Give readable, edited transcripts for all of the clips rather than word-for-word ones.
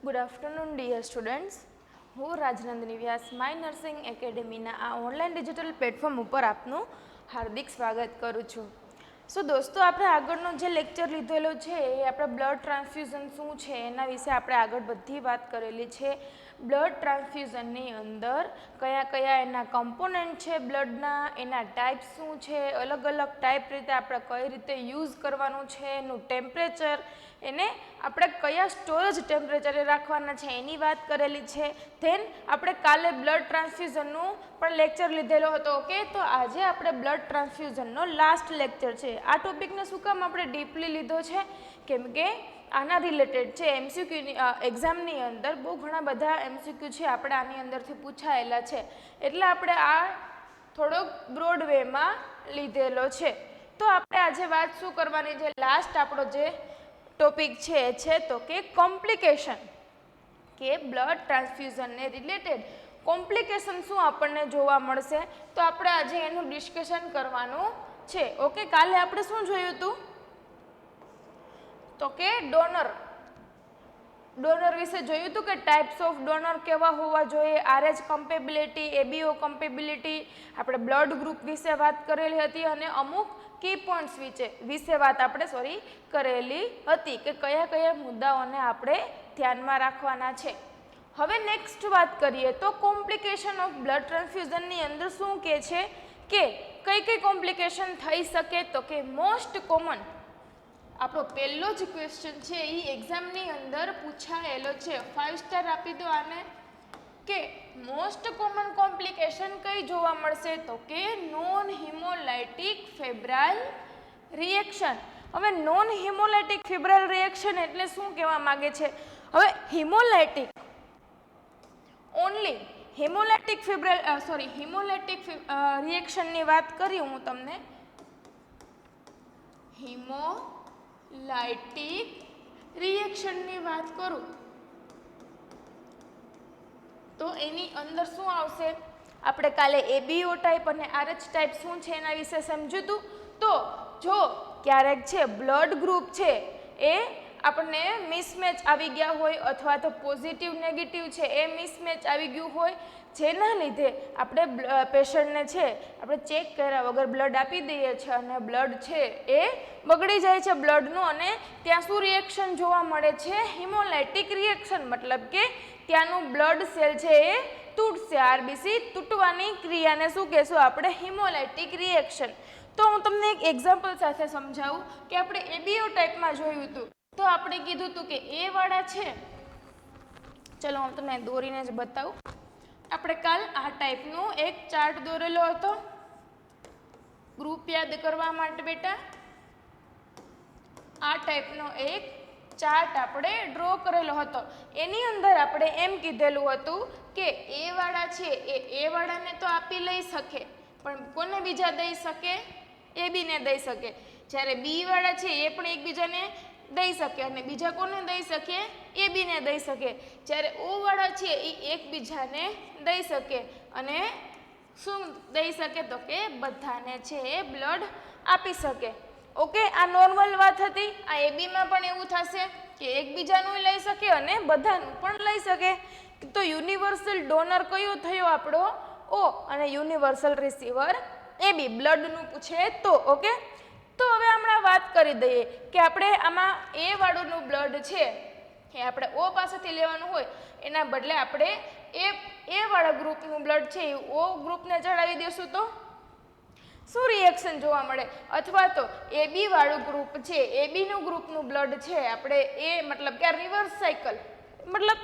Good afternoon dear students. હું રાજનંદની વ્યાસ my nursing એકેડેમીના આ online digital platform ઉપર આપનું હાર્દિક સ્વાગત કરું છું. સો દોસ્તો, આપણે આગળનો જે લેક્ચર લીધેલો છે એ આપણે બ્લડ ટ્રાન્સફ્યુઝન શું છે એના વિશે આપણે આગળ બધી વાત કરેલી છે. બ્લડ ટ્રાન્સફ્યુઝનની અંદર કયા કયા એના કમ્પોનન્ટ છે, બ્લડના એના ટાઈપ શું છે, અલગ અલગ ટાઈપ રીતે આપણે કઈ રીતે યુઝ કરવાનું છે, એનું ટેમ્પરેચર, એને આપણે કયા સ્ટોરેજ ટેમ્પરેચરે રાખવાના છે એની વાત કરેલી છે. ધેન આપણે કાલે બ્લડ ટ્રાન્સફ્યુઝનનું પણ લેક્ચર લીધેલો હતો. ઓકે, તો આજે આપણે બ્લડ ટ્રાન્સફ્યુઝનનો લાસ્ટ લેક્ચર છે. આ ટોપિકને શું કામ આપણે ડીપલી લીધો છે? કેમ કે આના રિલેટેડ છે એમસીક્યુની એક્ઝામની અંદર બહુ ઘણા બધા એમસીક્યુ છે આપણે આની અંદરથી પૂછાયેલા છે, એટલે આપણે આ થોડોક બ્રોડ વેમાં લીધેલો છે. તો આપણે આજે વાત શું કરવાની છે, લાસ્ટ આપણો જે ટોપિક છે તો કે કોમ્પ્લિકેશન, કે બ્લડ ટ્રાન્સફ્યુઝનને રિલેટેડ કોમ્પ્લિકેશન શું આપણને જોવા મળશે, તો આપણે આજે એનું ડિસ્કશન કરવાનું છે. ઓકે, કાલે આપણે શું જોયું હતું તો કે ડોનર વિશે જોયું હતું કે ટાઈપ્સ ઓફ ડોનર કેવા હોવા જોઈએ, આરએચ કમ્પેબિલિટી, એબીઓ કમ્પેબિલિટી, આપણે બ્લડ ગ્રુપ વિશે વાત કરેલી હતી અને અમુક કી પોઈન્ટ્સ વિશે વાત આપણે કરેલી હતી કે કયા કયા મુદ્દાઓને આપણે ધ્યાનમાં રાખવાના છે. હવે નેક્સ્ટ વાત કરીએ તો કોમ્પ્લિકેશન ઓફ બ્લડ ટ્રાન્સફ્યુઝનની અંદર શું કહે છે કે કઈ કોમ્પ્લિકેશન થઈ શકે, તો કે મોસ્ટ કોમન આપણો પહેલો જ ક્વેશ્ચન છે એ એક્ઝામની અંદર પૂછાયેલો છે. 5 સ્ટાર આપી દો આને, કે મોસ્ટ કોમન કોમ્પ્લિકેશન કઈ જોવા મળશે, તો કે નોન હિમોલાઇટિક ફેબ્રાઇલ રિએક્શન. હવે નોન હિમોલાઇટિક ફેબ્રાઇલ રિએક્શન એટલે શું કહેવા માંગે છે? હવે હિમોલાઇટિક ઓનલી હિમોલાઇટિક રિએક્શનની વાત કરી હું તમને. હિમોલાઇટિક રિએક્શનની વાત કરું તો એની અંદર શું આવશે? આપણે કાલે એબીઓ ટાઈપ અને આરએચ ટાઈપ શું છે એના વિશે સમજ્યું હતું. તો જો ક્યારેક છે બ્લડ ગ્રુપ છે એ આપણને મિસમેચ આવી ગયા હોય અથવા તો પોઝિટિવ નેગેટિવ છે એ મિસમેચ આવી ગયું હોય, જેના લીધે આપણે પેશન્ટને છે આપણે ચેક કર્યા વગર બ્લડ આપી દઈએ છીએ અને બ્લડ છે એ બગડી જાય છે બ્લડનું, અને ત્યાં શું રિએક્શન જોવા મળે છે? હિમોલાઇટિક રિએક્શન. મતલબ કે ત્યાંનું બ્લડ સેલ છે એ તૂટશે. આરબીસી તૂટવાની ક્રિયાને શું કહેશું આપણે? હિમોલાઇટિક રિએક્શન. તો હું તમને એક એક્ઝામ્પલ સાથે સમજાવું કે આપણે એબીઓ ટાઈપમાં જોયું હતું. તો આપણે કીધું હતું કે એ વાળા છે, ચલો હું તમને દોરીને જ બતાવું. આપણે કાલ આ ટાઈપનો એક ચાર્ટ દોરેલો હતો ગ્રુપ યાદ કરવા માટે બેટા. આ ટાઈપનો એક ચાર્ટ આપણે ડ્રો કરેલો હતો. એની અંદર આપણે એમ કીધેલું હતું કે એ વાળા છે એ વાળાને તો આપી લઈ શકે, પણ કોને બીજા દઈ શકે? એબીને દઈ શકે. જ્યારે બી વાળા છે એ પણ એકબીજાને દઈ શકે અને બીજા કોને દઈ શકે? એબીને દઈ શકે. જ્યારે ઓ વાળા છે એ એકબીજાને દઈ શકે અને શું દઈ શકે? તો કે બધાને છે એ બ્લડ આપી શકે. ઓકે, આ નોર્મલ વાત હતી. આ એબીમાં પણ એવું થશે કે એકબીજાનું લઈ શકે અને બધાનું પણ લઈ શકે. તો યુનિવર્સલ ડોનર કયો થયો આપણો? ઓ, અને યુનિવર્સલ રિસીવર એબી. બ્લડનું પૂછે તો. ઓકે, તો હવે હમણાં વાત કરી દઈએ કે આપણે આમાં એ વાળુંનું બ્લડ છે એ આપણે ઓ પાસેથી લેવાનું હોય એના બદલે આપણે એ વાળા ગ્રુપનું બ્લડ છે એ ઓ ગ્રુપને ચડાવી દેશું તો શું રિએક્શન જોવા મળે? અથવા તો એબી વાળું ગ્રુપ છે, એબીનું ગ્રુપનું બ્લડ છે આપણે એ મતલબ કે આ રિવર્સ સાયકલ, મતલબ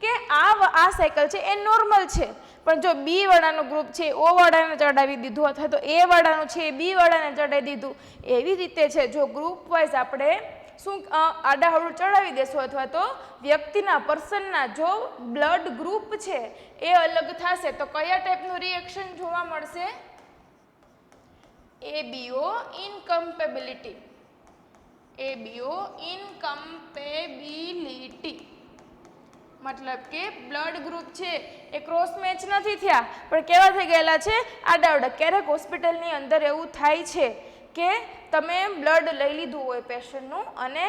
કે આ સાયકલ છે એ નોર્મલ છે, પણ જો બી વાળાનું ગ્રુપ છે ઓ વાળાને ચડાવી દીધું અથવા તો એ વાળાનું છે બી વાળાને ચડાવી દીધું, એવી રીતે છે જો ગ્રુપ વાઇઝ આપણે શું આડાહળું ચડાવી દેશું અથવા તો વ્યક્તિના પર્સનના જો બ્લડ ગ્રુપ છે એ અલગ થશે તો કયા ટાઈપનું રિએક્શન જોવા મળશે? એબીઓ ઇનકમ્પેબિલિટી. એબીઓ ઇનકમ્પેબિલિટી મતલબ કે બ્લડ ગ્રુપ છે એ ક્રોસ મેચ નથી થયા પણ કેવા થઈ ગયેલા છે? આડાઅવડા. ક્યારેક હોસ્પિટલની અંદર એવું થાય છે કે તમે બ્લડ લઈ લીધું હોય પેશન્ટનું અને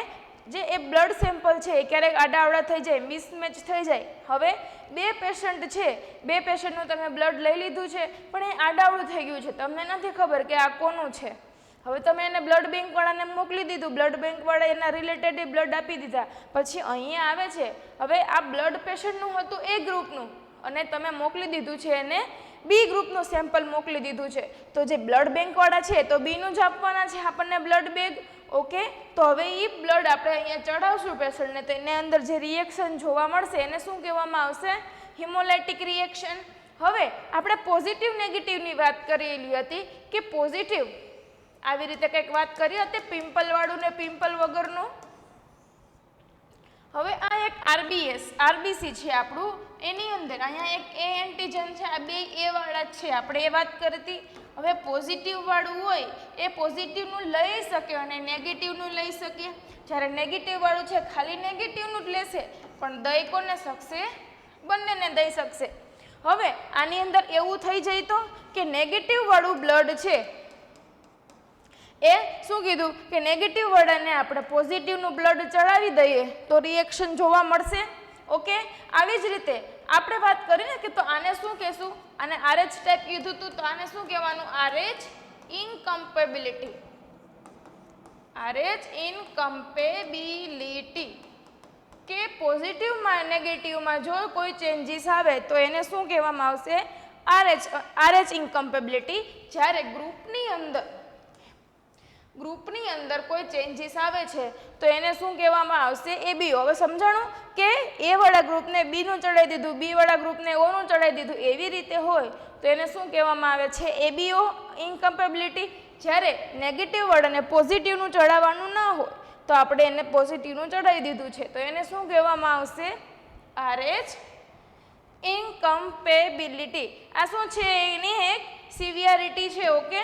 જે એ બ્લડ સેમ્પલ છે એ ક્યારેક આડાઅવડા થઈ જાય, મિસમેચ થઈ જાય. હવે 2 પેશન્ટ છે, 2 પેશન્ટનું તમે બ્લડ લઈ લીધું છે પણ એ આડાઅવડું થઈ ગયું છે, તમને નથી ખબર કે આ કોનું છે. હવે તમે એને બ્લડ બેંકવાળાને મોકલી દીધું, બ્લડ બેંકવાળા એના રિલેટેડ બ્લડ આપી દીધા, પછી અહીંયા આવે છે હવે આ બ્લડ પેશન્ટનું હતું એ ગ્રુપનું અને તમે મોકલી દીધું છે એને બી ગ્રુપનું સેમ્પલ મોકલી દીધું છે. તો જે બ્લડ બેંકવાળા છે તો બીનું જ આપવાના છે આપણને બ્લડ બેગ. ઓકે, તો હવે એ બ્લડ આપણે અહીંયા ચડાવશું પેશન્ટને તો એને અંદર જે રિએક્શન જોવા મળશે એને શું કહેવામાં આવશે? હિમોલાઇટિક રિએક્શન. હવે આપણે પોઝિટિવ નેગેટિવની વાત કરેલી હતી કે પોઝિટિવ આવી રીતે કંઈક વાત કરી હતી પિમ્પલવાળું ને પિમ્પલ વગરનું. હવે આ એક આરબીસી છે આપણું, એની અંદર અહીંયા એક એ એન્ટીજન છે, આ 2 એ વાળા જ છે, આપણે એ વાત કરી હતી. હવે પોઝિટિવ વાળું હોય એ પોઝિટિવનું લઈ શકે અને નેગેટિવનું લઈ શકે. જ્યારે નેગેટિવ વાળું છે ખાલી નેગેટિવનું જ લેશે પણ દઈ કોને શકશે? બંનેને દઈ શકશે. હવે આની અંદર એવું થઈ જાય તો કે નેગેટિવ વાળું બ્લડ છે એ શું કીધું કે નેગેટિવ વાળાને આપણે પોઝિટિવનું બ્લડ ચડાવી દઈએ તો રિએક્શન જોવા મળશે. ઓકે, આવી જ રીતે આપણે વાત કરીએ કે તો આને શું કહેશું? આને RH ટાઈપ કીધું હતું તો આને શું કહેવાનું? RH ઇનકમ્પેબિલિટી. RH ઇનકમ્પેબિલિટી કે પોઝિટિવમાં નેગેટિવમાં જો કોઈ ચેન્જીસ આવે તો એને શું કહેવામાં આવશે? RH ઇનકમ્પેબિલિટી. જ્યારે ગ્રુપની અંદર કોઈ ચેન્જીસ આવે છે તો એને શું કહેવામાં આવશે? ABO. હવે સમજાણું કે એ વાળા ગ્રુપને બીનું ચડાવી દીધું, બી વાળા ગ્રુપને ઓનું ચડાવી દીધું, એવી રીતે હોય તો એને શું કહેવામાં આવે છે? ABO ઇનકમ્પેબિલિટી. જ્યારે નેગેટિવ વાળાને પોઝિટિવનું ચડાવવાનું ન હોય તો આપણે એને પોઝિટિવનું ચડાવી દીધું છે તો એને શું કહેવામાં આવશે? RH ઇનકમ્પેબિલિટી. આ શું છે? એની એક સિવિયરિટી છે. ઓકે,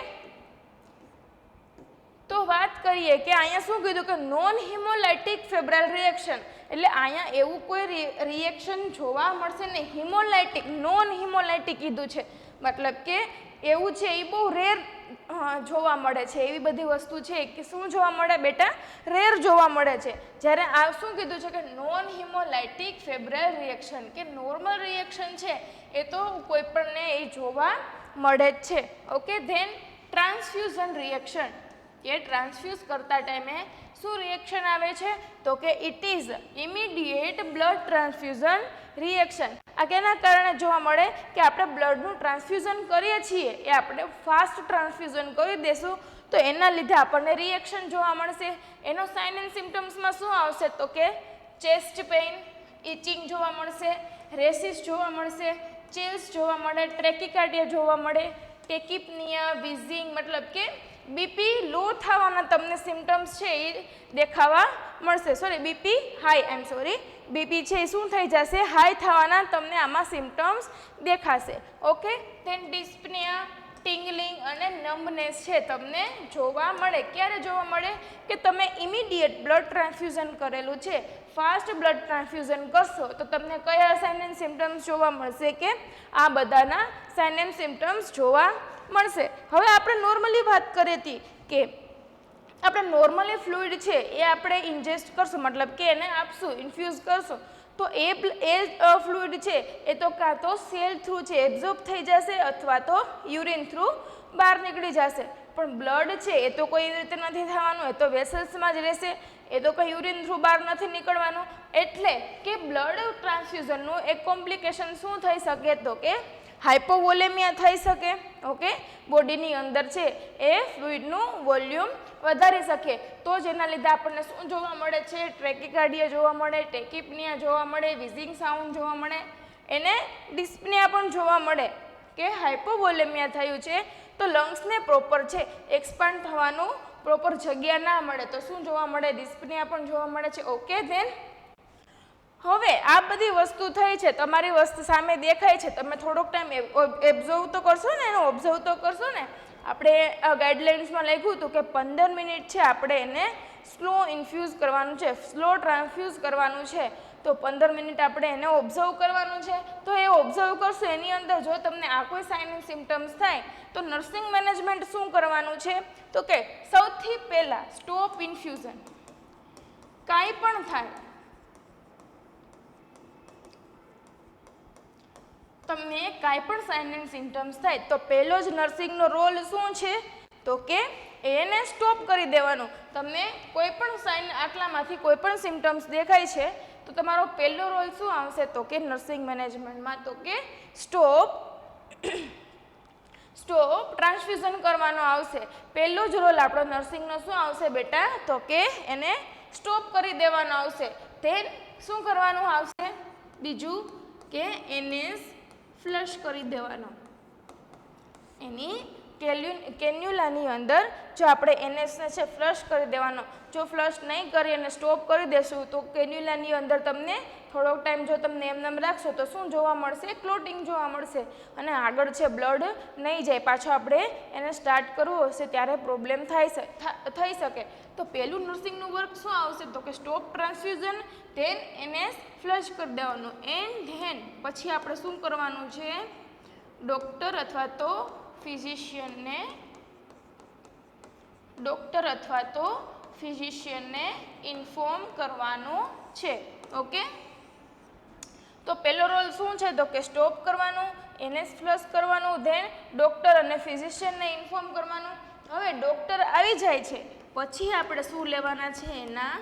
તો વાત કરીએ કે અહીંયા શું કીધું કે નોન હિમોલાઇટિક ફેબ્રાઇલ રિએક્શન, એટલે અહીંયા એવું કોઈ રિએક્શન જોવા મળશે નહીં. હિમોલાઇટિક, નોન હિમોલાઇટિક કીધું છે, મતલબ કે એવું છે એ બહુ રેર જોવા મળે છે. એવી બધી વસ્તુ છે કે શું જોવા મળે બેટા? રેર જોવા મળે છે. જ્યારે આ શું કીધું છે કે નોન હિમોલાઇટિક ફેબ્રાઇલ રિએક્શન કે નોર્મલ રિએક્શન છે એ તો કોઈ પણને એ જોવા મળે જ છે. ઓકે, ધેન ટ્રાન્સફ્યુઝન રિએક્શન કે ટ્રાન્સફ્યુઝ કરતા ટાઈમે શું રિએક્શન આવે છે? તો કે it is immediate blood transfusion reaction. આ કેના કારણે જોવા મળે કે આપણે બ્લડનું ટ્રાન્સફ્યુઝન કરીએ છીએ એ આપણે ફાસ્ટ ટ્રાન્સફ્યુઝન કરી દેશું તો એના લીધે આપણને રિએક્શન જોવા મળશે. એનો સાઇન એન્ડ સિમ્ટમ્સમાં શું આવશે? તો કે ચેસ્ટ પેઇન, ઇચિંગ જોવા મળશે, રેસિસ જોવા મળશે, ચિલ્સ જોવા મળે, ટ્રેકિકાર્ડિયા જોવા મળે, ટેકિપનિયા, વિઝિંગ, મતલબ કે બીપી લો થવાના તમને સિમ્ટમ્સ છે એ દેખાવા મળશે. બીપી હાઈ, બીપી છે એ શું થઈ જશે? હાઈ થવાના તમને આમાં સિમ્ટમ્સ દેખાશે. ઓકે, ધેન ડિસ્પનિયા, ટિંગલિંગ અને નમ્બનેસ છે તમને જોવા મળે. ક્યારે જોવા મળે? કે તમે ઇમિડિયેટ બ્લડ ટ્રાન્સફ્યુઝન કરેલું છે, ફાસ્ટ બ્લડ ટ્રાન્સફ્યુઝન કરશો તો તમને કયા સાઇન એન્ડ સિમ્ટમ્સ જોવા મળશે? કે આ બધાના સાઇન એન્ડ સિમ્ટમ્સ જોવા મળશે. હવે આપણે નોર્મલી વાત કરી હતી કે આપણે નોર્મલી ફ્લુઇડ છે એ આપણે ઇન્જેસ્ટ કરશું, મતલબ કે એને આપશું, ઇન્ફ્યુઝ કરશું તો એ ફ્લુઇડ છે એ તો કાં તો સેલ થ્રુ છે એબ્ઝોર્બ થઈ જશે અથવા તો યુરિન થ્રુ બહાર નીકળી જશે. પણ બ્લડ છે એ તો કોઈ એવી રીતે નથી થવાનું, એ તો વેસલ્સમાં જ રહેશે, એ તો કંઈ યુરિન થ્રુ બહાર નથી નીકળવાનું. એટલે કે બ્લડ ટ્રાન્સફ્યુઝનનું એક કોમ્પ્લિકેશન શું થઈ શકે? તો કે હાઇપોવોલેમિયા થઈ શકે. ઓકે, બોડીની અંદર છે એ ફ્લુઇડનું વોલ્યુમ વધારી શકે તો જ એના લીધે આપણને શું જોવા મળે છે? ટ્રેકિકાર્ડિયા જોવા મળે, ટેકિપનિયા જોવા મળે, વિઝિંગ સાઉન્ડ જોવા મળે, એને ડિસ્પનિયા પણ જોવા મળે કે હાઇપોવોલેમિયા થયું છે તો લંગ્સને પ્રોપર છે એક્સપાન્ડ થવાનું પ્રોપર જગ્યા ના મળે તો શું જોવા મળે? ડિસ્પનિયા પણ જોવા મળે છે. ઓકે, ધેન હવે આ બધી વસ્તુ થઈ છે, તમારી વસ્તુ સામે દેખાય છે, તમે થોડોક ટાઈમ એબ્ઝર્વ તો કરશો ને, એનો ઓબ્ઝર્વ તો કરશો ને. આપણે ગાઈડલાઇન્સમાં લખ્યું હતું કે 15 મિનિટ છે આપણે એને સ્લો ઇન્ફ્યુઝ કરવાનું છે, સ્લો ટ્રાન્સફ્યુઝ કરવાનું છે તો 15 મિનિટ આપણે એને ઓબ્ઝર્વ કરવાનું છે. તો એ ઓબ્ઝર્વ કરશો એની અંદર જો તમને આ કોઈ સાઇન એન્ડ સિમ્ટમ્સ થાય તો નર્સિંગ મેનેજમેન્ટ શું કરવાનું છે? તો કે સૌથી પહેલાં સ્ટોપ ઇન્ફ્યુઝન. કાંઈ પણ થાય, તમને કાંઈ પણ સાઇન એન્ડ સિમ્ટમ્સ થાય તો પહેલો જ નર્સિંગનો રોલ શું છે તો કે એને સ્ટોપ કરી દેવાનો. તમને કોઈ પણ સાઇન આટલામાંથી કોઈ પણ સિમ્ટમ્સ દેખાય છે તો તમારો પહેલો રોલ શું આવશે તો કે નર્સિંગ મેનેજમેન્ટમાં તો કે સ્ટોપ ટ્રાન્સફ્યુઝન કરવાનો આવશે. પહેલો જ રોલ આપણો નર્સિંગનો શું આવશે બેટા તો કે એને સ્ટોપ કરી દેવાનો આવશે. ધેન શું કરવાનું આવશે બીજું કે એને ફ્લશ કરી દેવાનો. એની કેન્યુલાની અંદર જો આપણે એનએસને છે ફ્લશ કરી દેવાનો. જો ફ્લશ નહીં કરી અને સ્ટોપ કરી દેશું તો કેન્યુલાની અંદર તમને થોડોક ટાઈમ જો તમને એમનેમ રાખશો તો શું જોવા મળશે ક્લોટિંગ જોવા મળશે અને આગળ છે બ્લડ નહીં જાય. પાછો આપણે એને સ્ટાર્ટ કરવું હશે ત્યારે પ્રોબ્લેમ થઈ શકે. તો પહેલું નર્સિંગનું વર્ક શું આવશે તો કે stop transfusion, then NS flush કરી દેવાનું એન્ડ ધેન પછી આપણે શું કરવાનું છે ડૉક્ટર અથવા તો ફિઝિશિયનને ઇન્ફોર્મ કરવાનું છે. ઓકે, તો પહેલો રોલ શું છે તો કે સ્ટોપ કરવાનું, એનએસ ફ્લશ કરવાનું, ધેન ડૉક્ટર અને ફિઝિશિયનને ઇન્ફોર્મ કરવાનું. હવે ડૉક્ટર આવી જાય છે પછી આપણે શું લેવાના છે એના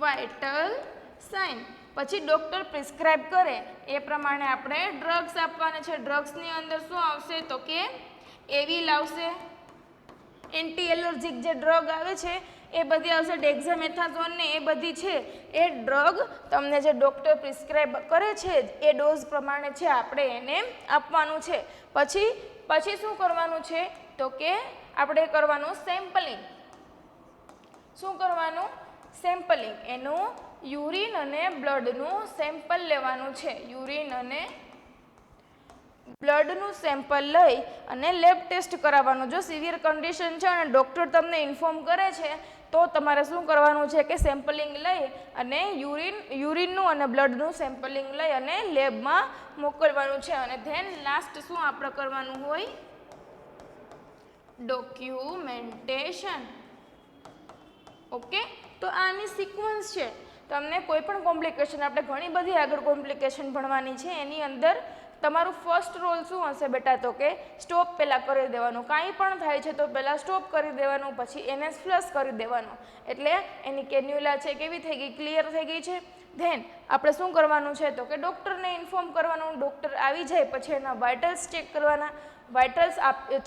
વાઇટલ સાઇન. પછી ડૉક્ટર પ્રિસ્ક્રાઇબ કરે એ પ્રમાણે આપણે ડ્રગ્સ આપવાના છે. ડ્રગ્સની અંદર શું આવશે તો કે એવિલ આવશે, એન્ટી એલર્જીક જે ડ્રગ આવે છે એ બધી આવશે, ડેક્ઝામેથાઝોન ને એ બધી છે એ ડ્રગ તમને જે ડૉક્ટર પ્રિસ્ક્રાઇબ કરે છે એ ડોઝ પ્રમાણે છે આપણે એને આપવાનું છે. પછી શું કરવાનું છે તો કે આપણે કરવાનું સેમ્પલિંગ. શું કરવાનું સેમ્પલિંગ, એનું યુરિન અને બ્લડનું સેમ્પલ લેવાનું છે. યુરિન અને બ્લડનું સેમ્પલ લઈ અને લેબ ટેસ્ટ કરાવવાનું. જો સિવિયર કન્ડિશન છે અને ડૉક્ટર તમને ઇન્ફોર્મ કરે છે તો તમારે શું કરવાનું છે કે સેમ્પલિંગ લઈ અને યુરિનનું અને બ્લડનું સેમ્પલિંગ લઈ અને લેબમાં મોકલવાનું છે. અને ધેન લાસ્ટ શું આપણે કરવાનું હોય ડોક્યુમેન્ટેશન. ઓકે, તો આની સિક્વન્સ છે. તમને કોઈ પણ કોમ્પ્લિકેશન, આપણે ઘણી બધી આગળ કોમ્પ્લિકેશન ભણવાની છે, એની અંદર તમારું ફર્સ્ટ રોલ શું હશે બેટા તો કે સ્ટોપ પહેલાં કરી દેવાનું. કાંઈ પણ થાય છે તો પહેલાં સ્ટોપ કરી દેવાનું, પછી એનએસ ફ્લશ કરી દેવાનું. એટલે એની કેન્યુલા છે કેવી થઈ ગઈ ક્લિયર થઈ ગઈ છે. ધેન આપણે શું કરવાનું છે તો કે ડૉક્ટરને ઇન્ફોર્મ કરવાનું. ડૉક્ટર આવી જાય પછી એના વાઇટલ્સ ચેક કરવાના. વાઇટલ્સ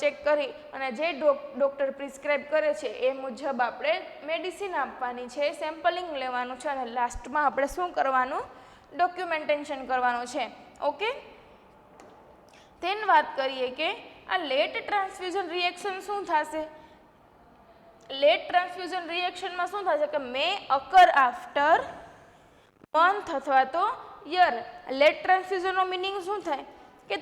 ચેક કરી અને જે ડૉક્ટર પ્રિસ્ક્રાઇબ કરે છે એ મુજબ આપણે મેડિસિન આપવાની છે, સેમ્પલિંગ લેવાનું છે અને લાસ્ટમાં આપણે શું કરવાનું ડોક્યુમેન્ટેશન કરવાનું છે. ઓકે, ધેન વાત કરીએ કે આ લેટ ટ્રાન્સફ્યુઝન રિએક્શન શું થશે. લેટ ટ્રાન્સફ્યુઝન રિએક્શનમાં શું થશે કે મે અકર આફ્ટર મંથ અથવા તો યર. લેટ ટ્રાન્સફ્યુઝનનો મિનિંગ શું થાય કે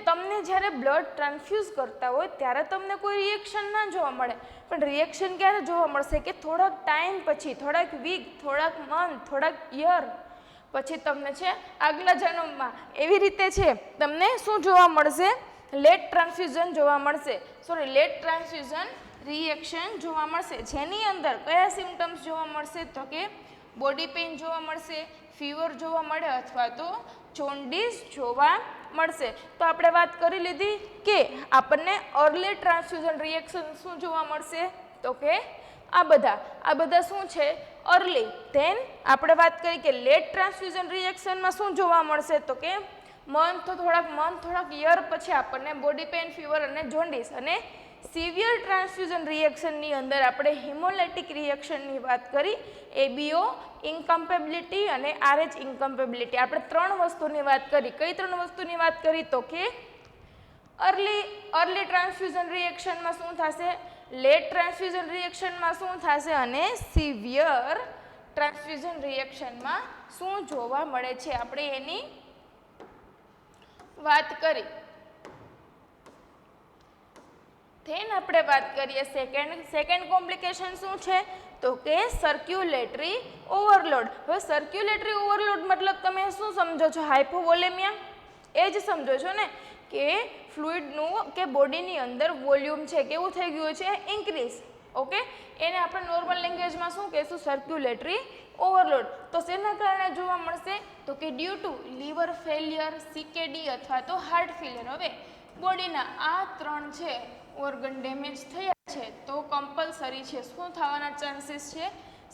તમને જ્યારે બ્લડ ટ્રાન્સફ્યુઝ કરતા હોય ત્યારે તમને કોઈ રિએક્શન ના જોવા મળે, પણ રિએક્શન ક્યારે જોવા મળશે કે થોડાક ટાઈમ પછી, થોડાક વીક, થોડાક મંથ, થોડાક યર પછી તમને છે આગલા જન્મમાં. એવી રીતે છે તમને શું જોવા મળશે લેટ ટ્રાન્સફ્યુઝન જોવા મળશે, લેટ ટ્રાન્સફ્યુઝન રિએક્શન જોવા મળશે. જેની અંદર કયા સિમ્ટમ્સ જોવા મળશે તો કે બોડી પેઇન જોવા મળશે, ફીવર જોવા મળે અથવા તો જોન્ડિસ જોવા મળશે. તો આપણે વાત કરી લીધી કે આપણને અર્લી ટ્રાન્સફ્યુઝન રિએક્શન શું જોવા મળશે તો કે આ બધા શું છે અર્લી. ધેન આપણે વાત કરી કે લેટ ટ્રાન્સફ્યુઝન રિએક્શનમાં શું જોવા મળશે તો કે થોડાક યર પછી આપણને બોડી પેઇન, ફીવર અને જોન્ડિસ. અને સિવિયર ટ્રાન્સફ્યુઝન રિએક્શનની અંદર આપણે હિમોલાઇટિક રિએક્શનની વાત કરી, એબીઓ ઇન્કમ્પેબિલિટી અને આરએચ ઇન્કમ્પેબિલિટી. આપણે 3 વસ્તુની વાત કરી. કઈ 3 વસ્તુની વાત કરી તો કે અર્લી ટ્રાન્સફ્યુઝન રિએક્શનમાં શું થશે, લેટ ટ્રાન્સફ્યુઝન રિએક્શનમાં શું થશે અને સિવિયર ટ્રાન્સફ્યુઝન રિએક્શનમાં શું જોવા મળે છે. આપણે એની વાત કરી. ધેન આપણે વાત કરીએ સેકન્ડ કોમ્પ્લિકેશન શું છે તો કે સર્ક્યુલેટરી ઓવરલોડ. હવે સર્ક્યુલેટરી ઓવરલોડ મતલબ તમે શું સમજો છો હાઇપોવોલેમિયા એ જ સમજો છો ને કે ફ્લુઇડનું કે બોડીની અંદર વોલ્યુમ છે કેવું થઈ ગયું છે ઇન્ક્રીઝ. ઓકે, એને આપણે નોર્મલ લેંગ્વેજમાં શું કહીશું? Circulatory overload. તો શેના કારણે જોવા મળશે? તો કે due to liver failure, CKD અથવા તો હાર્ટ ફેલિયર. હવે બોડીના આ 3 છે ઓર્ગન ડેમેજ થયા છે તો કમ્પલસરી છે શું થવાના ચાન્સીસ છે?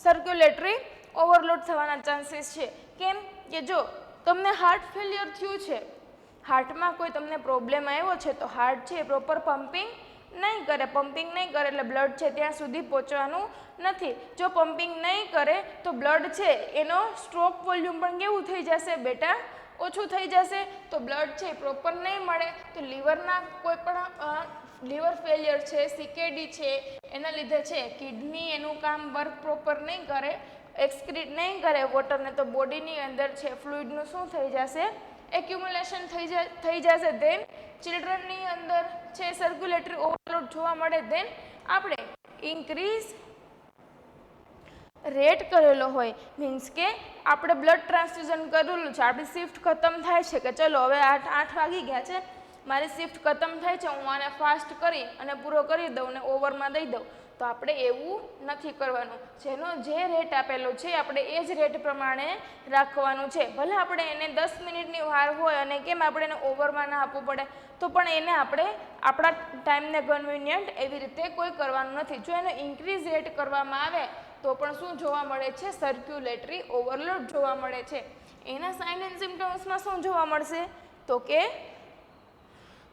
સર્ક્યુલેટરી ઓવરલોડ થવાના ચાન્સીસ છે. કેમ કે જો તમને હાર્ટ ફેલિયર થયું છે, હાર્ટમાં કોઈ તમને પ્રોબ્લેમ આવ્યો છે તો હાર્ટ છે પ્રોપર પમ્પિંગ નહીં કરે. પમ્પિંગ નહીં કરે એટલે બ્લડ છે ત્યાં સુધી પહોંચવાનું નથી. જો પમ્પિંગ નહીં કરે તો બ્લડ છે એનો સ્ટ્રોક વોલ્યુમ પણ કેવું થઈ જશે બેટા? ઓછું થઈ જશે. તો બ્લડ છે પ્રોપર નહીં મળે તો લીવરના કોઈ પણ લીવર ફેલિયર છે, CKD છે, એના લીધે છે કિડની એનું કામ વર્ક પ્રોપર નહીં કરે, એક્સક્રીટ નહીં કરે વોટરને, તો બોડીની અંદર છે ફ્લુઇડનું શું થઈ જશે? એક્યુમ્યુલેશન થઈ જશે. ધેન ચિલ્ડ્રનની અંદર છે સર્ક્યુલેટરી ઓવરલોડ જોવા મળે. ધેન આપણે ઇન્ક્રીઝ રેટ કરેલો હોય, મીન્સ કે આપણે બ્લડ ટ્રાન્સફ્યુઝન કરેલું છે, આપણી શિફ્ટ ખતમ થાય છે કે ચલો હવે 8 વાગી ગયા છે, મારી શિફ્ટ ખતમ થાય છે, હું આને ફાસ્ટ કરી અને પૂરો કરી દઉં ને ઓવરમાં દઈ દઉં. તો આપણે એવું નથી કરવાનું. જેનો જે રેટ આપેલો છે આપણે એ જ રેટ પ્રમાણે રાખવાનું છે. ભલે આપણે એને 10 મિનિટની વાર હોય અને કેમ આપણે એને ઓવરમાં ના આપવું પડે, તો પણ એને આપણે આપણા ટાઈમને કન્વિનિયન્ટ એવી રીતે કોઈ કરવાનું નથી. જો એનો ઇન્ક્રીઝ રેટ કરવામાં આવે તો પણ શું જોવા મળે છે? સર્ક્યુલેટરી ઓવરલોડ જોવા મળે છે. એના સાઇન એન્ડ સિમ્પટમ્સમાં શું જોવા મળશે? તો કે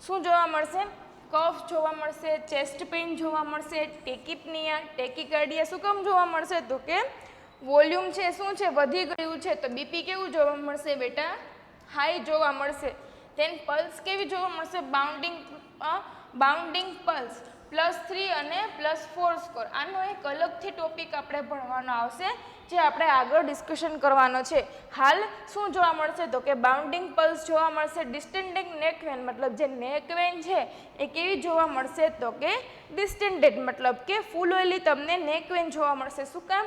શું જોવા મળશે? કફ જોવા મળશે, ચેસ્ટ પેઇન જોવા મળશે, ટેકિપનિયા, ટેકિકાર્ડિયા. શું કામ જોવા મળશે? તો કે વોલ્યુમ છે શું છે? વધી ગયું છે. તો બીપી કેવું જોવા મળશે બેટા? હાઈ જોવા મળશે. ધેન પલ્સ કેવી જોવા મળશે? બાઉન્ડિંગ પલ્સ +3 અને +4 સ્કોર. આનો એક અલગથી ટોપિક આપણે ભણવાનો આવશે જે આપણે આગળ ડિસ્કશન કરવાનો છે. હાલ શું જોવા મળશે? તો કે બાઉન્ડિંગ પલ્સ જોવા મળશે. ડિસ્ટેન્ડેડ નેક વેન મતલબ જે નેક વેન છે એ કેવી જોવા મળશે? તો કે ડિસ્ટેન્ડેડ મતલબ કે ફૂલોયેલી તમને નેક વેન જોવા મળશે. શું કામ?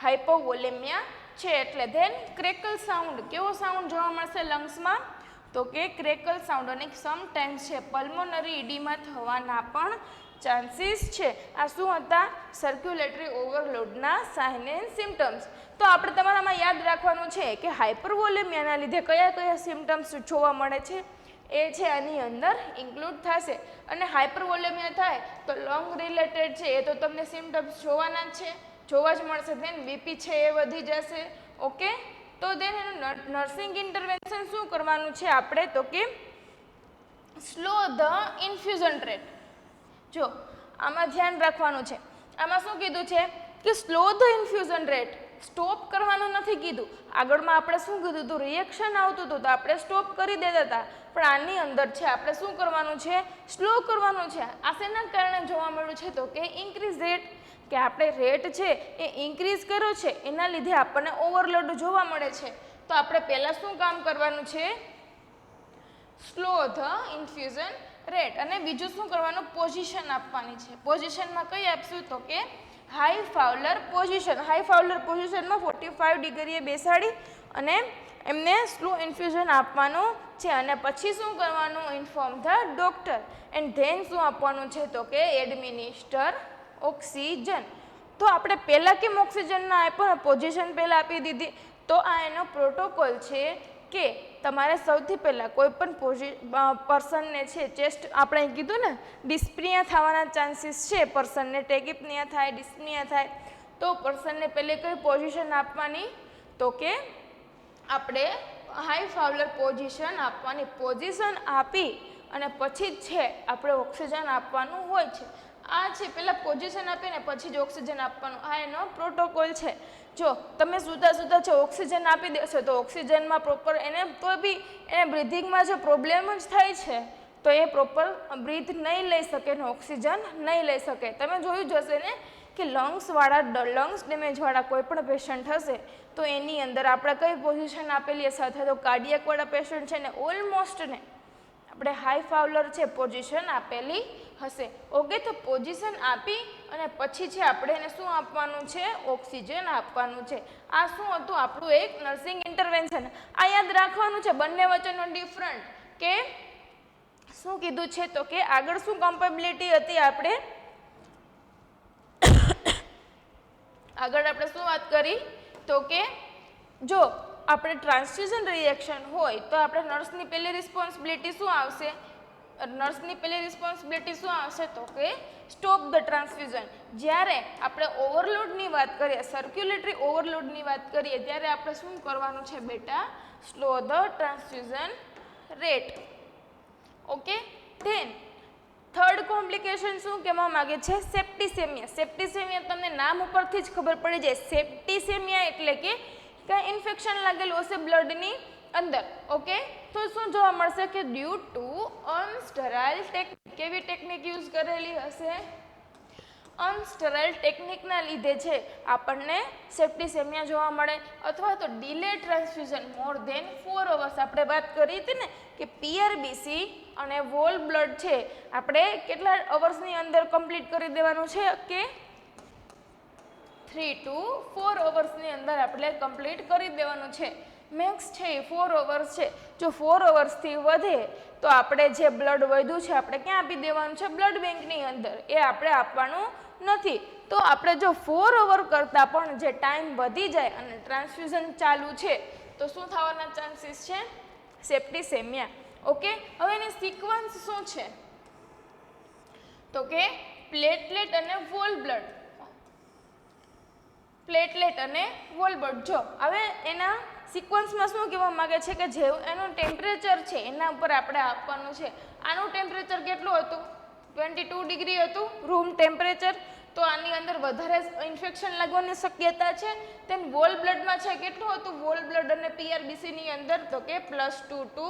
હાઇપોવોલેમિયા છે એટલે. ધેન ક્રેકલ સાઉન્ડ, કેવો સાઉન્ડ જોવા મળશે લંગ્સમાં? તો કે ક્રેકલ સાઉન્ડ. અને સમટાઈમ્સ છે પલ્મોનરી ઇડીમા થવાના પણ ચાન્સીસ છે. આ શું હતા? Circulatory ઓવરલોડના sign and symptoms. તો આપણે તમારામાં યાદ રાખવાનું છે કે હાઇપરવોલેમિયાના લીધે કયા કયા સિમ્ટમ્સ જોવા મળે છે એ છે આની અંદર ઇન્ક્લુડ થશે. અને હાઇપરવોલેમિયા થાય તો લંગ રિલેટેડ છે એ તો તમને સિમ્ટમ્સ જોવાના જ છે, જોવા જ મળશે. ધેન બીપી છે એ વધી જશે. ઓકે, તો ધેન એનું નર્સિંગ ઇન્ટરવેન્શન શું કરવાનું છે આપણે? તો કે સ્લો ધ ઇન્ફ્યુઝન રેટ. જો આમાં ધ્યાન રાખવાનું છે. આમાં શું કીધું છે કે slow the infusion rate. Stop કરવાનું નથી કીધું. આગળમાં આપણે શું કીધું હતું? રિએક્શન આવતું હતું તો આપણે સ્ટોપ કરી દેતા હતા. પણ આની અંદર છે આપણે શું કરવાનું છે? સ્લો કરવાનું છે. આ શેના કારણે જોવા મળ્યું છે? તો કે ઇન્ક્રીઝ રેટ, કે આપણે રેટ છે એ ઇન્ક્રીઝ કર્યો છે એના લીધે આપણને ઓવરલોડ જોવા મળે છે. તો આપણે પહેલાં શું કામ કરવાનું છે? Slow the infusion rate. અને બીજું શું કરવાનું? પોઝિશન આપવાની છે. પોઝિશનમાં કઈ આપશું? તો કે હાઈ ફાઉલર પોઝિશન. હાઈ ફાઉલર પોઝિશનમાં 45 ડિગ્રીએ બેસાડી અને એમને સ્લો ઇન્ફ્યુઝન આપવાનું છે. અને પછી શું કરવાનું? Inform the doctor. And then શું આપવાનું છે? તો કે એડમિનિસ્ટર ઓક્સિજન. તો આપણે પહેલાં કેમ ઓક્સિજન ના આપ્યો? પોઝિશન પહેલાં આપી દીધી. તો આ એનો પ્રોટોકોલ છે કે તમારે સૌથી પહેલાં કોઈ પણ પર્સનને છે ચેસ્ટ, આપણે કીધું ને ડિસ્પ્નિયા થવાના ચાન્સીસ છે પર્સનને, ટેકિપનિયા થાય, ડિસ્પ્નિયા થાય, તો પર્સનને પહેલે કઈ પોઝિશન આપવાની? તો કે આપણે હાઈ ફાઉલર પોઝિશન આપવાની. પોઝિશન આપી અને પછી જ છે આપણે ઓક્સિજન આપવાનું હોય છે. આ છે પહેલાં પોઝિશન આપીને પછી જ ઓક્સિજન આપવાનું. આ એનો પ્રોટોકોલ છે. જો તમે સુતા સુતા છે ઓક્સિજન આપી દેશો તો ઓક્સિજનમાં પ્રોપર એને તો બી એને બ્રિધિંગમાં જો પ્રોબ્લેમ જ થાય છે તો એ પ્રોપર બ્રીથ નહીં લઈ શકે ને ઓક્સિજન નહીં લઈ શકે. તમે જોયું જ હશે ને કે લંગ્સ ડેમેજવાળા કોઈ પણ પેશન્ટ હશે તો એની અંદર આપણે કઈ પોઝિશન આપેલી હશે, અથવા તો કાર્ડિયકવાળા પેશન્ટ છે ને ઓલમોસ્ટ ને આપણે હાઈ ફાઉલર છે પોઝિશન આપેલી હશે. ઓકે, તો પોઝિશન આપી અને પછી છે આપણે એને શું આપવાનું છે? ઓક્સિજન આપવાનું છે. આ શું હતું? આપણું એક નર્સિંગ ઇન્ટરવેન્શન. આ યાદ રાખવાનું છે બંને વચ્ચેનો ડિફરન્ટ. કે શું કીધું છે? તો કે આગળ શું કમ્પેબિલિટી હતી? આપણે આગળ આપણે શું વાત કરી તો કે જો આપણે ટ્રાન્સફ્યુઝન રિએક્શન હોય તો આપણે નર્સની પહેલી રિસ્પોન્સિબિલિટી શું આવશે? નર્સની પહેલી રિસ્પોન્સિબિલિટી શું આવશે તો કે સ્ટોપ ધ ટ્રાન્સફ્યુઝન. જ્યારે આપણે ઓવરલોડની વાત કરીએ, સર્ક્યુલેટરી ઓવરલોડની વાત કરીએ, ત્યારે આપણે શું કરવાનું છે બેટા? Slow the transfusion rate. Okay, than third complication શું કહેવા માંગે છે? સેપ્ટિસેમિયા. સેપ્ટિસેમિયા તમને નામ ઉપરથી જ ખબર પડી જાય. સેપ્ટિસેમિયા એટલે કે કંઈ ઇન્ફેક્શન લાગેલું હશે બ્લડની અંદર. ઓકે, તો શું જોવા મળશે કે ડ્યુ ટુ અનસ્ટરાઇલ ટેકનિક. કેવી ટેકનિક યુઝ કરેલી હશે? અનસ્ટરાઇલ ટેકનિકના લીધે છે આપણને સેપ્ટિસેમિયા જોવા મળે, અથવા તો delay transfusion more than 4 hours. આપણે વાત કરી હતી ને કે પીઆરબીસી અને વોલ બ્લડ છે આપણે કેટલા અવર્સની અંદર કમ્પ્લીટ કરી દેવાનું છે કે 3 to 4 અવર્સની અંદર આપણે કમ્પ્લીટ કરી દેવાનું છે. મેક્સ છે એ 4 અવર્સ છે. જો 4 અવર્સથી વધે તો આપણે જે બ્લડ વધ્યું છે આપણે ક્યાં આપી દેવાનું છે? બ્લડ બેંકની અંદર. એ આપણે આપવાનું નથી. તો આપણે જો 4 અવર કરતાં પણ જે ટાઈમ વધી જાય અને ટ્રાન્સફ્યુઝન ચાલુ છે તો શું થવાના ચાન્સીસ છે? સેપ્ટિસેમિયા. ઓકે, હવે એની સિક્વન્સ શું છે તો કે પ્લેટલેટ અને વોલ બ્લડ. પ્લેટલેટ અને વોલ બ્લડ. જો હવે એના સિક્વન્સમાં શું કહેવા માંગે છે કે જેવું એનું ટેમ્પરેચર છે એના ઉપર આપણે આપવાનું છે. આનું ટેમ્પરેચર કેટલું હતું? 22 ડિગ્રી હતું રૂમ ટેમ્પરેચર. તો આની અંદર વધારે ઇન્ફેક્શન લાગવાની શક્યતા છે. તેમ વોલ બ્લડમાં છે કેટલું હતું? વોલ બ્લડ અને પીઆરબીસીની અંદર તો કે +2 to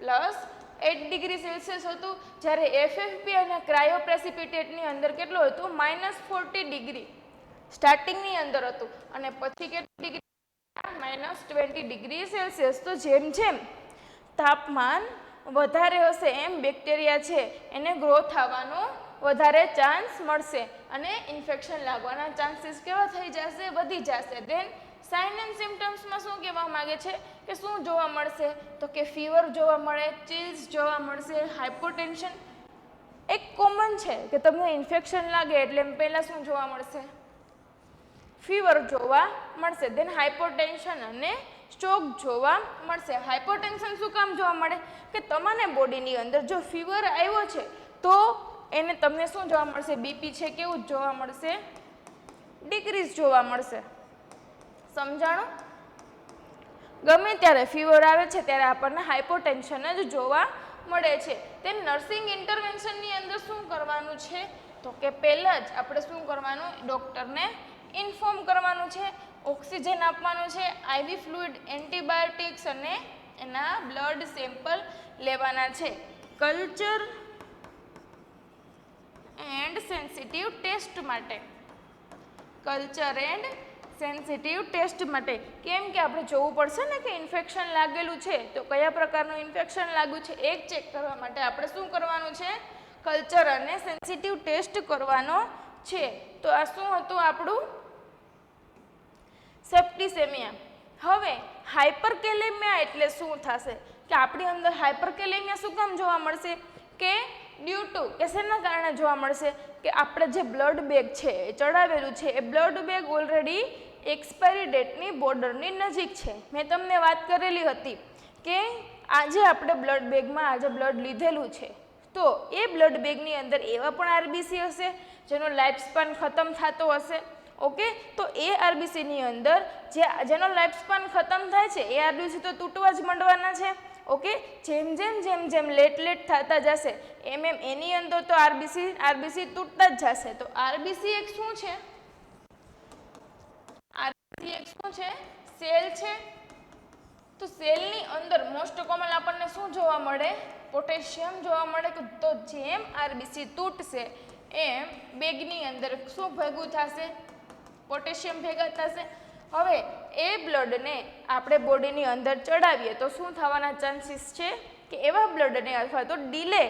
+8 ડિગ્રી સેલ્સિયસ હતું. જ્યારે એફએફપી અને ક્રાયોપ્રેસિપિટેટની અંદર કેટલું હતું? -40 ડિગ્રી સ્ટાર્ટિંગની અંદર હતું અને પછી કેટલી ડિગ્રી? -20 degree Celsius. તો જેમ જેમ તાપમાન વધારે હશે એમ બેક્ટેરિયા છે એને ગ્રો થવાનો વધારે ચાન્સ મળશે અને ઇન્ફેક્શન લાગવાના ચાન્સીસ કેવા થઈ જશે? વધી જશે. ધેન સાઇન એન્ડ સિમ્ટમ્સમાં શું કહેવા માંગે છે કે શું જોવા મળશે તો કે ફીવર જોવા મળે, ચિલ્સ જોવા મળશે, હાઇપોટેન્શન. એક કોમન છે કે તમને ઇન્ફેક્શન લાગે એટલે પહેલાં શું જોવા મળશે? ફીવર જોવા મળશે. ધેન હાઇપોટેન્શન અને સ્ટ્રોક જોવા મળશે. હાઇપોટેન્શન શું કામ જોવા મળે કે તમારે બોડીની અંદર જો ફીવર આવ્યો છે તો એને તમને શું જોવા મળશે? બીપી છે કેવું જોવા મળશે? ડિક્રીઝ જોવા મળશે. સમજાણું? ગમે ત્યારે ફીવર આવે છે ત્યારે આપણને હાઇપોટેન્શન જ જોવા મળે છે. તેમ નર્સિંગ ઇન્ટરવેન્શનની અંદર શું કરવાનું છે તો કે પહેલાં જ આપણે શું કરવાનું? ડૉક્ટરને ઇન્ફોર્મ કરવાનું છે, ઓક્સિજન આપવાનું છે, આઈવી ફ્લુઇડ, એન્ટીબાયોટિક્સ અને એના બ્લડ સેમ્પલ લેવાના છે. કલ્ચર એન્ડ સેન્સિટિવ ટેસ્ટ માટે. કલ્ચર એન્ડ સેન્સિટિવ ટેસ્ટ માટે. કેમ કે આપણે જોવું પડશે ને કે ઇન્ફેક્શન લાગેલું છે તો કયા પ્રકારનું ઇન્ફેક્શન લાગ્યું છે એક ચેક કરવા માટે આપણે શું કરવાનું છે? કલ્ચર અને સેન્સિટિવ ટેસ્ટ કરવાનો છે. તો આ શું હતું આપણું? સેપ્ટિસેમિયા. હવે હાઇપરકેલેમિયા એટલે શું થશે કે આપણી અંદર હાઇપરકેલેમિયા શું કામ જોવા મળશે કે ડ્યુ ટુ કે શેના કારણે જોવા મળશે કે આપણે જે બ્લડ બેગ છે એ ચડાવેલું છે એ બ્લડ બેગ ઓલરેડી એક્સપાયરી ડેટની બોર્ડરની નજીક છે. મેં તમને વાત કરેલી હતી કે આજે આપણે બ્લડ બેગમાં આજે બ્લડ લીધેલું છે તો એ બ્લડ બેગની અંદર એવા પણ આરબીસી હશે જેનો લાઈફ સ્પાન ખતમ થતો હશે. ઓકે, તો એ આરબીસીની અંદર જેનો લાઈફ સ્પાન ખતમ થાય છે એ આરબીસી તો તૂટવા જ માંડવાના છે. ઓકે, જેમ જેમ લેટ થતા જશે એમ એની અંદર તો આરબીસી તૂટતા જ જશે. તો આરબીસી એક શું છે? આરબીસી એક શું છે? સેલ છે. તો સેલની અંદર મોસ્ટ કોમન આપણને શું જોવા મળે? પોટેશિયમ જોવા મળે. તો જેમ આરબીસી તૂટશે એમ બેગની અંદર શું ભેગું થશે? પોટેશિયમ ભેગા થશે. હવે એ બ્લડને આપણે બોડીની અંદર ચડાવીએ તો શું થવાના ચાન્સીસ છે કે એવા બ્લડને અથવા તો ડિલે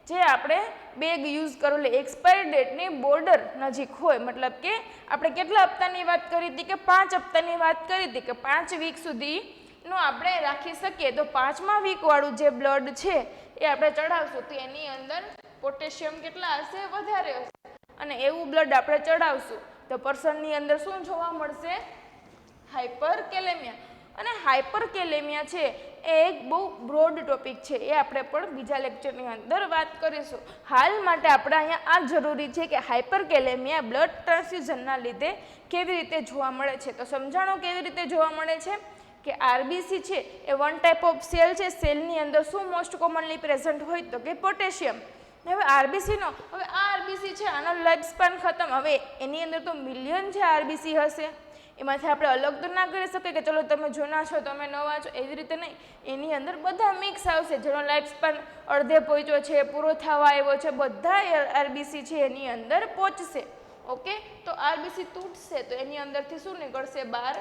જે આપણે બેગ યુઝ કરેલી એક્સપાયરી ડેટની બોર્ડર નજીક હોય, મતલબ કે આપણે કેટલા હપ્તાની વાત કરી હતી કે 5 હપ્તાની વાત કરી હતી કે 5 વીક સુધીનું આપણે રાખી શકીએ. તો 5મા વીકવાળું જે બ્લડ છે એ આપણે ચડાવશું તો એની અંદર પોટેશિયમ કેટલા હશે? વધારે હશે. અને એવું બ્લડ આપણે ચડાવશું તો પર્સનની અંદર શું જોવા મળશે? હાઇપરકેલેમિયા. અને હાઇપરકેલેમિયા છે એ એક બહુ બ્રોડ ટોપિક છે, એ આપણે પણ બીજા લેક્ચરની અંદર વાત કરીશું. હાલ માટે આપણે અહીંયા આ જરૂરી છે કે હાઇપરકેલેમિયા બ્લડ ટ્રાન્સફ્યુઝનના લીધે કેવી રીતે જોવા મળે છે. તો સમજાણો કેવી રીતે જોવા મળે છે કે આરબીસી છે એ વન ટાઈપ ઓફ સેલ છે. સેલની અંદર શું મોસ્ટ કોમનલી પ્રેઝન્ટ હોય તો કે પોટેશિયમ. હવે આરબીસીનો, હવે આ આરબીસી છે આનો લાઈફ સ્પાન ખતમ. હવે એની અંદર તો મિલિયન છે આરબીસી હશે, એમાંથી આપણે અલગ તો ના કરી શકીએ કે ચલો તમે જૂના છો તમે નવા છો, એવી રીતે નહીં. એની અંદર બધા મિક્સ આવશે, જેનો લાઈફ સ્પાન અડધે પહોંચ્યો છે, પૂરો થવા આવ્યો છે, બધા આરબીસી છે એની અંદર પહોંચશે. ઓકે, તો આરબીસી તૂટશે તો એની અંદરથી શું નીકળશે? બહાર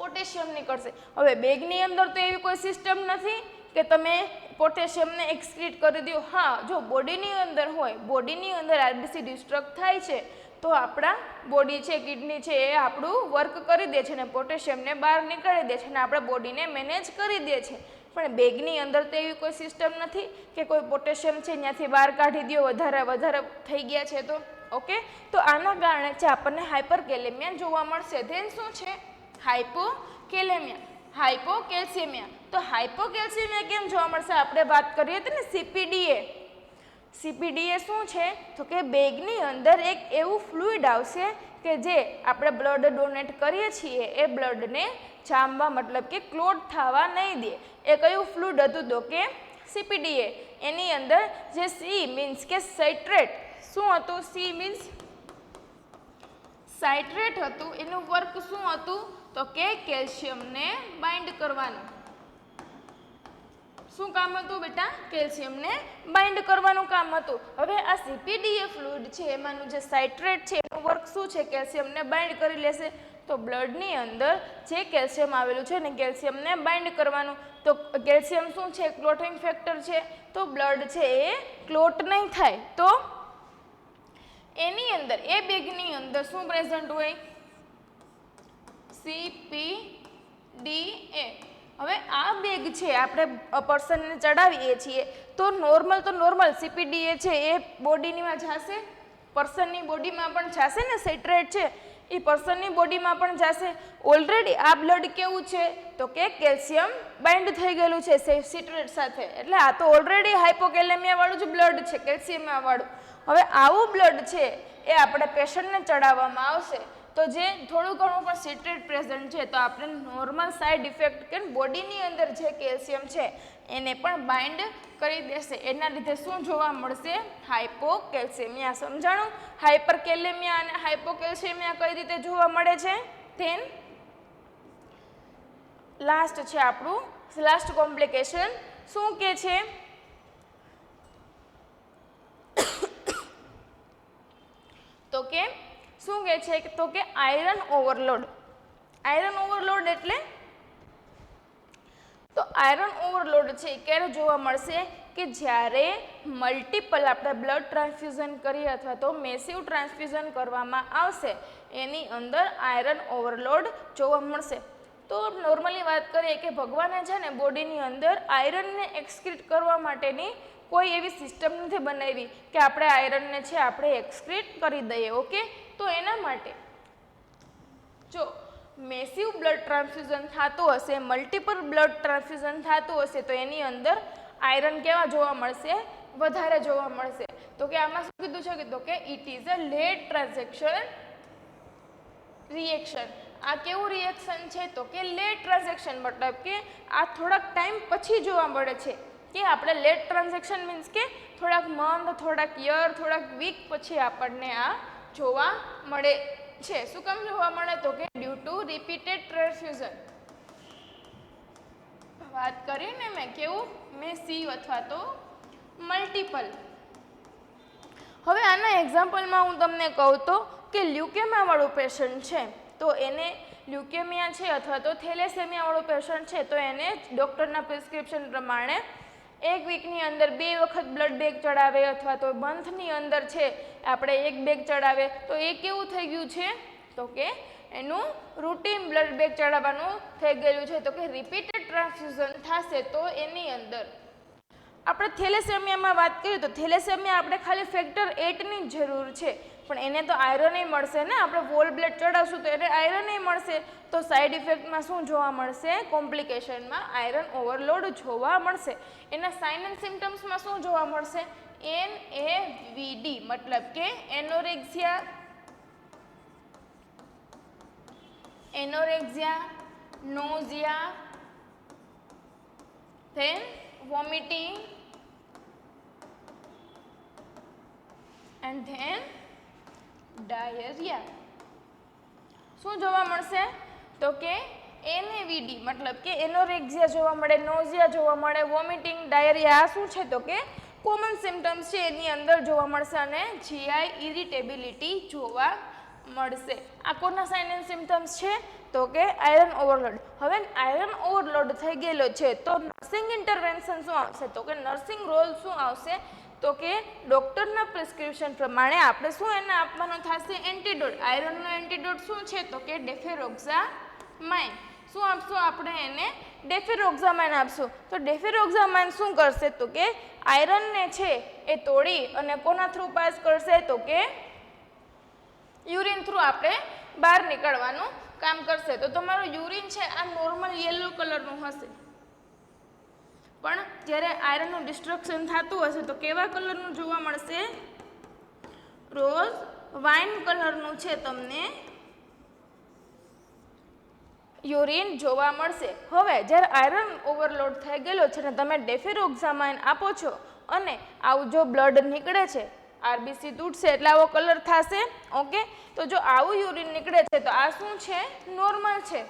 પોટેશિયમ નીકળશે. હવે બેગની અંદર તો એવી કોઈ સિસ્ટમ નથી કે તમે પોટેશિયમને એક્સક્રીટ કરી દો. હા, જો બોડીની અંદર હોય, બોડીની અંદર આરબીસી ડિસ્ટ્રક્ટ થાય છે તો આપણા બોડી છે, કિડની છે એ આપણું વર્ક કરી દે છે ને પોટેશિયમને બહાર નીકાળી દે છે ને આપણા બોડીને મેનેજ કરી દે છે. પણ બેગની અંદર તો એવી કોઈ સિસ્ટમ નથી કે કોઈ પોટેશિયમ છે ત્યાંથી બહાર કાઢી દો, વધારે થઈ ગયા છે તો. ઓકે, તો આના કારણે છે આપણને હાઇપરકેલેમિયા જોવા મળશે. ધેન શું છે? હાઇપોકેલેમિયા, હાઇપોકેલ્સિયમિયા. તો હાઇપોકેલ્સિયમિયા કેમ જોવા મળશે? આપણે વાત કરીએ તો ને સીપીડીએ. સીપીડીએ શું છે તો કે બેગની અંદર એક એવું ફ્લુઇડ આવશે કે જે આપણે બ્લડ ડોનેટ કરીએ છીએ એ બ્લડને જામવા મતલબ કે ક્લોટ થવા નહીં દે. એ કયું ફ્લુઇડ હતું તો કે સીપીડીએ. એની અંદર જે સી મીન્સ કે સાઇટ્રેટ, શું હતું? સી મીન્સ સાઇટ્રેટ હતું. એનું વર્ક શું હતું તો કે કેલ્શિયમને બાઇન્ડ કરવાનું. શું કામ હતું બેટા? કેલ્શિયમને બાઇન્ડ કરવાનું કામ હતું. હવે આ સીપીડીએ ફ્લુઇડ છે એમાંનું જે સાઇટ્રેટ છે એનું વર્ક શું છે? કેલ્શિયમને બાઇન્ડ કરી લેશે. તો બ્લડની અંદર જે કેલ્શિયમ આવેલું છે ને કેલ્શિયમને બાઇન્ડ કરવાનું. તો કેલ્શિયમ શું છે? ક્લોટિંગ ફેક્ટર છે. તો બ્લડ છે એ ક્લોટ નહીં થાય. તો એની અંદર એ બેગની અંદર શું પ્રેઝન્ટ હોય? સીપીડીએ. હવે આ બેગ છે આપણે પર્સનને ચડાવીએ છીએ તો નોર્મલ સીપીડીએ છે એ બોડીમાં જશે, પર્સનની બોડીમાં પણ જશે ને. સાઇટ્રેટ છે એ પર્સનની બોડીમાં પણ જશે. ઓલરેડી આ બ્લડ કેવું છે તો કે કેલ્શિયમ બાઇન્ડ થઈ ગયેલું છે સાઇટ્રેટ સાથે, એટલે આ તો ઓલરેડી હાઇપોકેલેમિયા વાળું જ બ્લડ છે, કેલ્શિયમ વાળું. હવે આવું બ્લડ છે એ આપણે પેશન્ટને ચડાવવામાં આવશે તો જે થોડું ઘણું પણ સિટ્રેટ પ્રેઝન્ટ છે તો આપણે નોર્મલ સાઇડ ઇફેક્ટ કે બોડીની અંદર જે કેલ્શિયમ છે એને પણ બાઇન્ડ કરી દેશે. એના લીધે શું જોવા મળશે? હાઇપોકેલ્સિયમિયા. સમજાણું? હાઇપરકેલેમિયા અને હાઇપોકેલ્સિયમિયા કઈ રીતે જોવા મળે છે? ધેન લાસ્ટ છે આપણું લાસ્ટ કોમ્પ્લિકેશન. શું કે છે? તો કે શું કહે છે તો કે આયરન ઓવરલોડ. આયરન ઓવરલોડ એટલે તો આયરન ઓવરલોડ છે ક્યારે જોવા મળશે કે જ્યારે મલ્ટિપલ આપણે બ્લડ ટ્રાન્સફ્યુઝન કરીએ અથવા તો મેસિવ ટ્રાન્સફ્યુઝન કરવામાં આવશે એની અંદર આયરન ઓવરલોડ જોવા મળશે. તો નોર્મલી વાત કરીએ કે ભગવાને છે ને બોડીની અંદર આયરનને એક્સક્રીટ કરવા માટેની કોઈ એવી સિસ્ટમ નથી બનાવી કે આપણે આયરનને છે આપણે એક્સક્રીટ કરી દઈએ. ઓકે, તો એના માટે જો મેસિવ બ્લડ ટ્રાન્સફ્યુઝન થતું હશે, મલ્ટિપલ બ્લડ ટ્રાન્સફ્યુઝન થતું હશે તો એની અંદર આયરન કેવા જોવા મળશે? વધારે જોવા મળશે. તો કે આમાં શું કીધું છે તો કે it is a late transaction reaction. આ કેવું રિએક્શન છે તો કે લેટ ટ્રાન્ઝેક્શન, મતલબ કે આ થોડાક ટાઈમ પછી જોવા મળે છે કે આપણે લેટ ટ્રાન્ઝેક્શન મીન્સ કે થોડાક મંથ, થોડાક યર, થોડાક વીક પછી આપણને આ જોવા મળે છે. શું કામ જોવા મળે તો કે ડ્યુ ટુ રિપીટેડ ટ્રાન્સફ્યુઝન. વાત કરી ને મેં કેવું? મેસિવ અથવા તો મલ્ટિપલ. હવે આના એક્ઝામ્પલમાં હું તમને કહું તો કે લ્યુકેમિયા વાળું પેશન્ટ છે તો એને લ્યુકેમિયા છે અથવા તો થેલેસેમિયા વાળું પેશન્ટ છે તો એને ડૉક્ટરના પ્રિસ્ક્રિપ્શન પ્રમાણે એક વીકની અંદર 2 વખત બ્લડ બેગ ચડાવે અથવા તો મંથની અંદર છે આપણે 1 બેગ ચડાવે તો એ કેવું થઈ ગયું છે તો કે એનું રૂટીન બ્લડ બેગ ચડાવવાનું થઈ ગયેલું છે. તો કે રિપીટેડ ટ્રાન્સફ્યુઝન થશે તો એની અંદર આપણે થેલેસેમિયામાં વાત કરીએ તો થેલેસેમિયા આપણે ખાલી ફેક્ટર 8ની જ જરૂર છે પણ એને તો આયરન મળશે ને, આપણે વોલ બ્લેડ ચડાવશું તો એને આયરન મળશે. તો સાઈડ ઇફેક્ટમાં શું જોવા મળશે? કોમ્પ્લિકેશનમાં આયરન ઓવરલોડ જોવા મળશે. એના સાઇન એન્ડ સિમ્ટમ્સમાં શું જોવા મળશે? NAVD મતલબ કે એનોરેક્સિયા, નોઝિયા, then vomiting and then diarrhea. શું જોવા મળશે? તો કે NAVD મતલબ કે એનોરેક્સિયા જોવા મળે, નોઝિયા જોવા મળે, વોમિટિંગ, ડાયરિયા. આ શું છે? તો કે કોમન સિમ્ટમ્સ છે એની અંદર જોવા મળશે અને GI ઇરિટેબિલિટી જોવા મળશે. આ કોના સાઇન એન્ડ સિમ્ટમ્સ છે? તો કે આયરન ઓવરલોડ. હવે આયરન ઓવરલોડ થઈ ગયેલો છે તો નર્સિંગ ઇન્ટરવેન્શન શું આવશે? તો કે નર્સિંગ રોલ શું આવશે? તો કે ડૉક્ટરના પ્રિસ્ક્રિપ્શન પ્રમાણે આપણે શું એને આપવાનું થશે? એન્ટીડોટ. આયરનનો એન્ટીડોટ શું છે? તો કે ડેફેરોક્સામાઇન. શું આપશું આપણે એને? ડેફેરોક્સામાઇન આપશું. તો ડેફેરોક્સામાઇન શું કરશે? તો કે આયરનને છે એ તોડી અને કોના થ્રુ પાસ કરશે? તો કે યુરિન થ્રુ આપણે બહાર નીકળવાનું કામ કરશે. તો તમારું યુરિન છે આ નોર્મલ યલો કલરનું હશે, પણ જ્યારે આયરનનું ડિસ્ટ્રક્શન થતું હશે તો કેવા કલરનું જોવા મળશે? રોઝ વાઇન કલરનું છે તમને યુરિન જોવા મળશે. હવે જ્યારે આયરન ઓવરલોડ થઈ ગયેલો છે ને તમે ડેફેરોક્સામાઇન આપો છો અને આવું જો બ્લડ નીકળે છે, RBC તૂટશે એટલે આવો કલર થશે. ઓકે, તો જો આવું યુરિન નીકળે છે તો આ શું છે? નોર્મલ છે.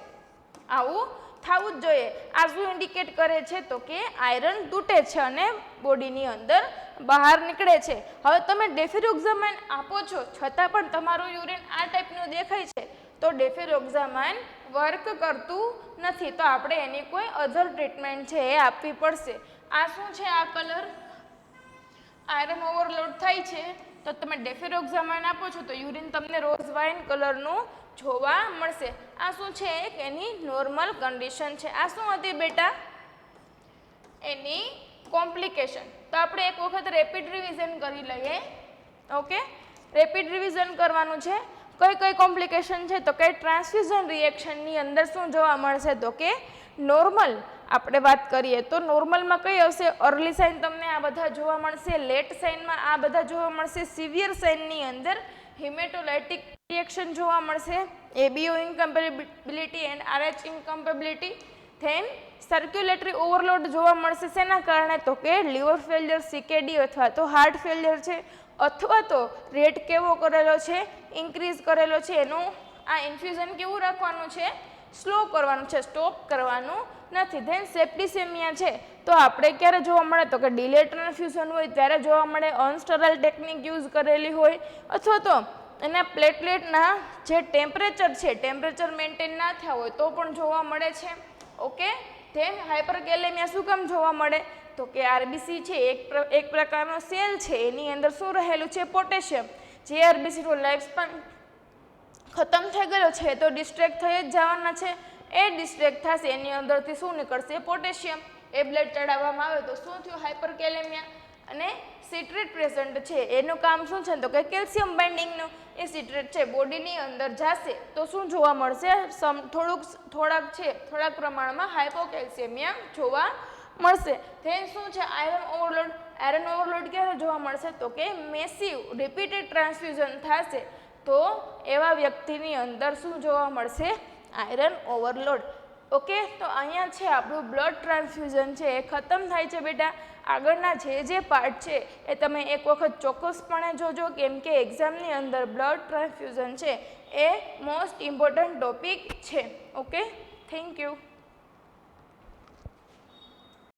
આવું થવું જ જોઈએ. આ શું ઇન્ડિકેટ કરે છે? તો કે આયરન તૂટે છે અને બોડીની અંદર બહાર નીકળે છે. હવે તમે ડેફેરોક્સામાઇન આપો છો છતાં પણ તમારું યુરિન આ ટાઈપનું દેખાય છે તો ડેફેરોક્સામાઇન વર્ક કરતું નથી. તો આપણે એની કોઈ અધર ટ્રીટમેન્ટ છે એ આપવી પડશે. આ શું છે? આ કલર આયરન ઓવરલોડ થાય છે તો તમે ડેફેરોક્સામાઇન આપો છો તો યુરિન તમને રોઝ વાઇન કલરનું જોવા મળશે. આ શું છે? એક એની નોર્મલ કન્ડિશન છે. આ શું હતી બેટા? એની કોમ્પ્લિકેશન. તો આપણે એક વખત રેપિડ રિવિઝન કરી લઈએ. ઓકે, રેપિડ રિવિઝન કરવાનું છે. કઈ કઈ કોમ્પ્લિકેશન છે? તો કે ટ્રાન્સફ્યુઝન રિએક્શનની અંદર શું જોવા મળશે? તો કે નોર્મલ આપણે વાત કરીએ તો નોર્મલમાં કઈ આવશે? અર્લી સાઇન તમને આ બધા જોવા મળશે, લેટ સાઇનમાં આ બધા જોવા મળશે, સિવિયર સાઇનની અંદર હિમેટોલાઇટિક રિએક્શન જોવા મળશે, ABO incompatibility and RH incompatibility, then circulatory overload જોવા મળશે. શેના કારણે? તો કે લીવર ફેલિયર, CKD અથવા તો હાર્ટ ફેલિયર છે, અથવા તો રેટ કેવો કરેલો છે? ઇન્ક્રીઝ કરેલો છે. એનું આ ઇન્ફ્યુઝન કેવું રાખવાનું છે? સ્લો કરવાનું છે, સ્ટોપ કરવાનું નથી. ધેન સેપ્ટિસેમિયા છે તો આપણે ક્યારે જોવા મળે? તો કે ડિલે ટ્રાન્સફ્યુઝન હોય ત્યારે જોવા મળે, અનસ્ટરલ ટેકનિક યુઝ કરેલી હોય, અથવા તો એના પ્લેટલેટના જે ટેમ્પરેચર છે ટેમ્પરેચર મેન્ટેન ના થયા હોય તો પણ જોવા મળે છે. ઓકે, ધેન હાઇપરકેલેમિયા શું કામ જોવા મળે? તો કે RBC છે એક પ્રકારનો સેલ છે, એની અંદર શું રહેલું છે? પોટેશિયમ. જે RBC નો લાઈફ સ્પાન ખતમ થઈ ગયેલો છે તો ડિસ્ટ્રેક્ટ થઈ જ જવાના છે. એ ડિસ્ટ્રેક્ટ થશે એની અંદરથી શું નીકળશે? પોટેશિયમ. એ બ્લડ ચડાવવામાં આવે તો શું થયું? હાઇપરકેલેમિયા. અને સિટ્રેટ પ્રેઝન્ટ છે એનું કામ શું છે? તો કે કેલ્શિયમ બાઇન્ડિંગનું. એ સિટ્રેટ છે બોડીની અંદર જશે તો શું જોવા મળશે? થોડાક પ્રમાણમાં હાઇપોકેલ્શિયમિયા જોવા મળશે. ધેન શું છે? Iron overload. આયરન ઓવરલોડ ક્યારે જોવા મળશે? તો કે મેસિવ રિપીટેડ ટ્રાન્સફ્યુઝન થશે તો એવા વ્યક્તિની અંદર શું જોવા મળશે? Iron overload. ઓકે, તો અહીંયા છે આપણું બ્લડ ટ્રાન્સફ્યુઝન છે એ ખતમ થાય છે બેટા. આગળના જે પાર્ટ છે એ તમે એક વખત ચોક્કસપણે જોજો, કેમ કે એક્ઝામની અંદર બ્લડ ટ્રાન્સફ્યુઝન છે એ મોસ્ટ ઇમ્પોર્ટન્ટ ટોપિક છે. Okay, thank you.